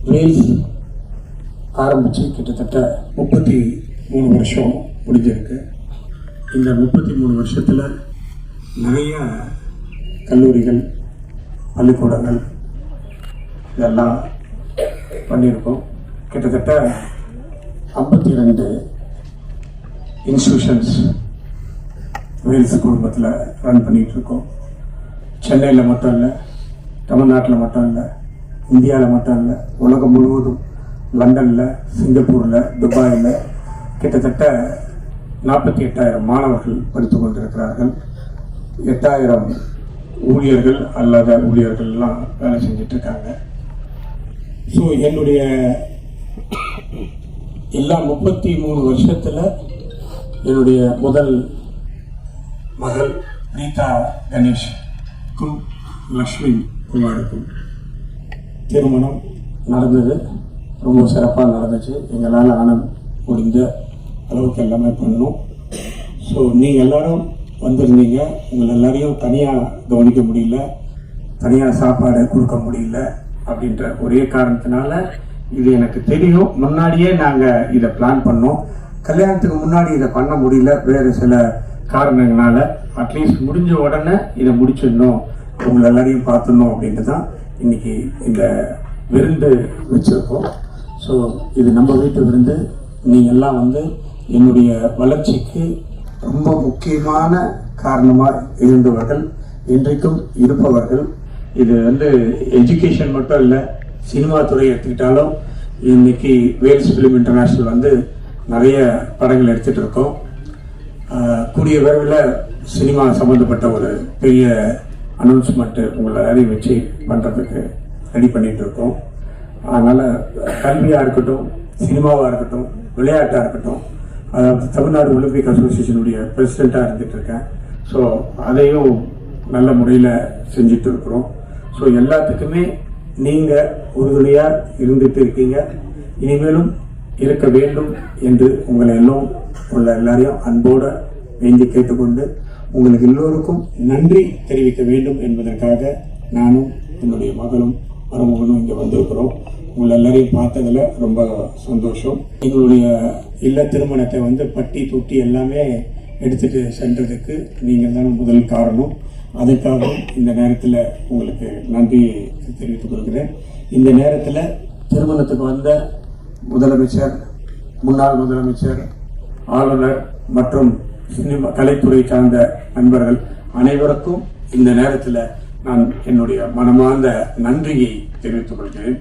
Wales ஆரம்பித்து கிட்டத்தட்ட 33 வருஷம் முடிஞ்சிருக்கு. இந்த 33 வருஷத்தில் நிறைய கல்லூரிகள், பள்ளிக்கூடங்கள் இதெல்லாம் பண்ணியிருக்கோம். கிட்டத்தட்ட 52 இன்ஸ்டிடியூஷன்ஸ் வேல்ஸ் குடும்பத்தில் ரன் பண்ணிகிட்ருக்கோம். சென்னையில் மட்டும் இல்லை, தமிழ்நாட்டில் மட்டும் இல்லை, இந்தியாவில் மட்டும் இல்லை, உலகம் முழுவதும் லண்டனில், சிங்கப்பூரில், துபாயில் கிட்டத்தட்ட 48,000 மாணவர்கள் படித்து கொண்டிருக்கிறார்கள். 8,000 ஊழியர்கள் அல்லாத ஊழியர்கள்லாம் வேலை செஞ்சிட்ருக்காங்க. ஸோ என்னுடைய எல்லா 33 வருஷத்தில் என்னுடைய முதல் மகள் ரீதா கணேஷ்க்கும் லக்ஷ்மி குமாருக்கும் திருமணம் நடந்தது. ரொம்ப சிறப்பாக நடந்துச்சு. எங்களால் முடிஞ்ச அளவுக்கு எல்லாமே பண்ணணும். ஸோ நீங்கள் எல்லாரும் வந்திருந்தீங்க. உங்களை எல்லாரையும் தனியாக கவனிக்க முடியல, தனியாக சாப்பாடு கொடுக்க முடியல அப்படின்ற ஒரே காரணத்தினால, இது எனக்கு தெரியும், முன்னாடியே நாங்கள் இதை பிளான் பண்ணோம். கல்யாணத்துக்கு முன்னாடி இதை பண்ண முடியல, வேறு சில காரணங்களால. அட்லீஸ்ட் முடிஞ்ச உடனே இதை முடிச்சிடணும், உங்களை எல்லாரையும் பார்த்துடணும் அப்படின்ட்டு தான் இன்னைக்கு இந்த விருந்து வச்சுருக்கோம். ஸோ இது நம்ம வீட்டு விருந்து. நீங்கள் எல்லாம் என்னுடைய வளர்ச்சிக்கு ரொம்ப முக்கியமான காரணமாக இருந்தவர்கள், இன்றைக்கும் இருப்பவர்கள். இது எஜுகேஷன் மட்டும் இல்லை, சினிமா துறை எடுத்துக்கிட்டாலும் இன்னைக்கு வேல்ஸ் ஃபிலிம் இன்டர்நேஷ்னல் நிறைய படங்கள் எடுத்துகிட்டு இருக்கோம். கூடிய விரைவில் சினிமா சம்மந்தப்பட்ட ஒரு பெரிய அனௌன்ஸ்மெண்ட்டு உங்களை எல்லாரையும் வச்சு பண்ணுறதுக்கு ரெடி பண்ணிகிட்டு இருக்கோம். அதனால் கல்வியாக இருக்கட்டும், சினிமாவாக இருக்கட்டும், விளையாட்டாக இருக்கட்டும், அதாவது தமிழ்நாடு ஒலிம்பிக் அசோசியேஷனுடைய பிரசிடெண்ட்டாக இருந்துகிட்ருக்கேன். ஸோ அதையும் நல்ல முறையில் செஞ்சுட்டு இருக்கிறோம். ஸோ எல்லாத்துக்குமே நீங்கள் உறுதுணையாக இருந்துட்டு இருக்கீங்க, இனிமேலும் இருக்க வேண்டும் என்று உங்களை எல்லாரையும் அன்போடு வேண்டி கேட்டுக்கொண்டு, உங்களுக்கு எல்லோருக்கும் நன்றி தெரிவிக்க வேண்டும் என்பதற்காக நானும் என்னுடைய மகளும் மருமகனும் இங்கே வந்திருக்கிறோம். உங்களை எல்லாரையும் பார்த்ததில் ரொம்ப சந்தோஷம். எங்களுடைய இல்ல திருமணத்தை பட்டி தொட்டி எல்லாமே எடுத்துகிட்டு சென்றதுக்கு நீங்கள் தான் முதல் காரணம். அதுக்காகவும் இந்த நேரத்தில் உங்களுக்கு நன்றி தெரிவித்துக் கொள்கிறேன். இந்த நேரத்தில் திருமணத்துக்கு வந்த முதலமைச்சர், முன்னாள் முதலமைச்சர், ஆளுநர் மற்றும் சினிமா கலைத்துறை சார்ந்த நண்பர்கள் அனைவருக்கும் இந்த நேரத்தில் நான் என்னுடைய மனமார்ந்த நன்றியை தெரிவித்துக் கொள்கிறேன்.